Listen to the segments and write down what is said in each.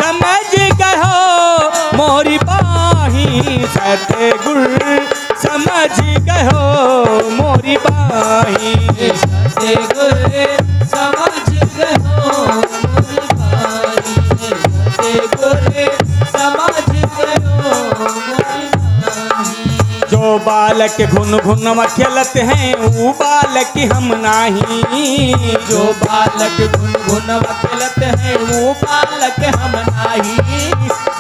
समझ गहो मोरी बाही सतगुरु समझ गहो मोरी बाही सतगुरु समझ गहो मोरी बाही सतगुरु समझ गहो मोरी बाही जो बालक घुन घुन खेलत हैं वो बालक हम नाही जो बालक घुन घुन खेलत हैं वो बालक हम नाही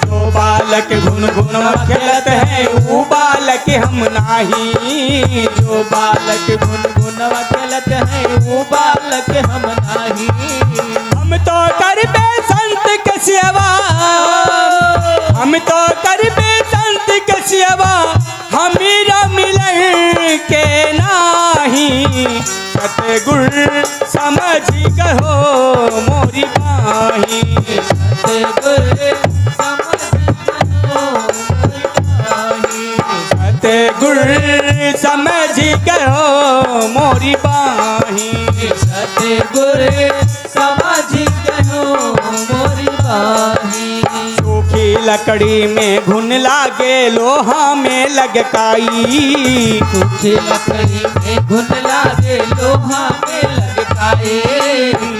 जो बालक घुन घुन खेलत हैं वो बालक हम नाही जो बालक घुन घुन खेलत हैं वो बालक हम नाही हम तो करबे संत के सेवा हम तो करबे संत के सेवा हमीरा मिलन के नाही सतगुरु समझ गहो मोरी बाही सतगुरु समझ गहो मोरी बाही सतगुरु समझ गहो मोरी बाही सतगुरु समझ गहो मोरी बाही सूखी लकड़ी में घुन लागे लोहा में लगकाई सूखी लकड़ी में घुन लागे लोहा में लगकाए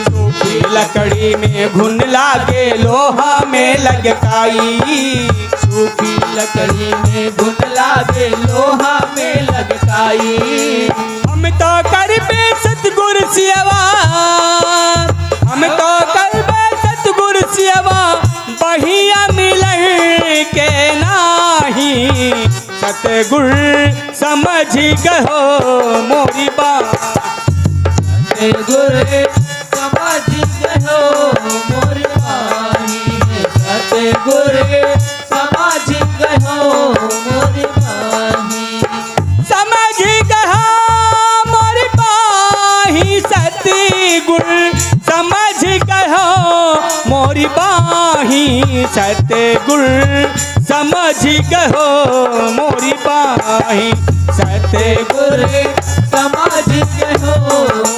सूखी लकड़ी में घुन लागे लोहा में लगकाई सूखी लकड़ी में घुन लागे लोहा में लगकाई हम तो करबे सतगुरु सेवा हम तो करबे सतगुरु सेवा बहिया मिलन के नाही सतगुरु समझ गहो मोरी बात सतगुरु समझ गहो मोरी बाही सतगुरु समझ गहो मोरी बाही समझ गहो मोरी बाही सतगुरु समझ गहो मोरी बाही सतगुरु समझ गहो मोरी बाही सतगुरु समझ गहो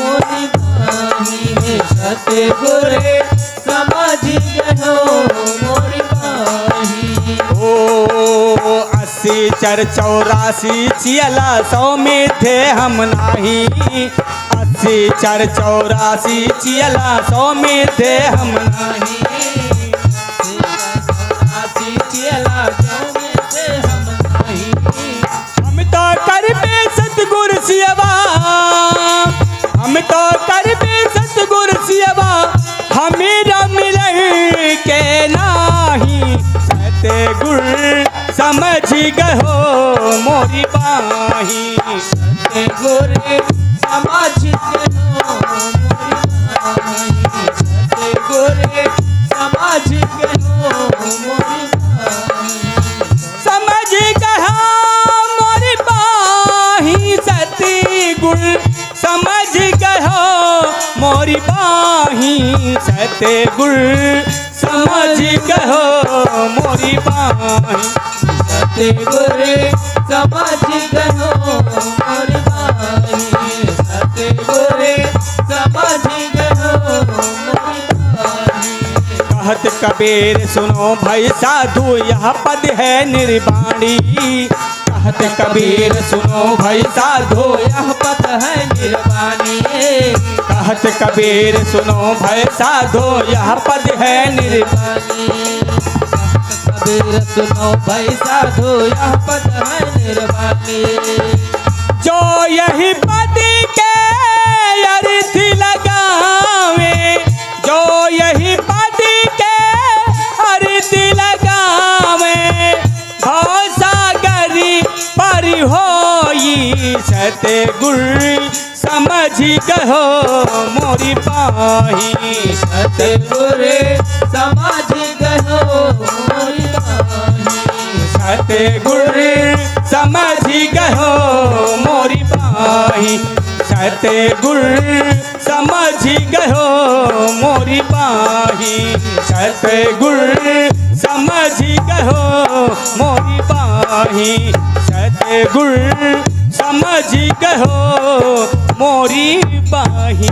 मोरी बाही सतगुरु समझ गहो मोरी बाही ओ 80 4 84 छियला 100 में थे हम नाही 80 4 84 छियला 100 में थे हम नाही हम तो करबे सतगुरु सेवा हम तो करबे सतगुरु सेवा हमीरा मिलन के नाही सतगुरु समझ गहो मोरी बाही सतगुरु समझ गहो मोरी बाही सतगुरु समझ गहो मोरी बाही समझ गहो मोरी बाही सतगुरु समझ गहो मोरी बाही सतगुरु समझ गहो मोरी बाही सतगुरु समझ गहो मोरी बाही सतगुरु समझ गहो मोरी बाही कहत कबीर सुनो भाई साधु यह पद है निर्वाणी कहत कबीर सुनो भाई साधु यह पद है निर्वाणी कहत कबीर सुनो भाई साधु यह पद है निर्वाणी कबीर सुनो भाई साधु यह पद है निर्वाणी जो यही पद के अर्थ लगावे जो यही पद के अर्थ लगावे भव सागरी पर होई सतगुरु समझ गहो मोरी बाही सतगुरु समझ गहो मोरी बाही सतगुरु समझ गहो मोरी बाही सतगुरु समझ गहो मोरी बाही सतगुरु समझ गहो मोरी बाही सतगुरु समझ गहो मोरी बाही।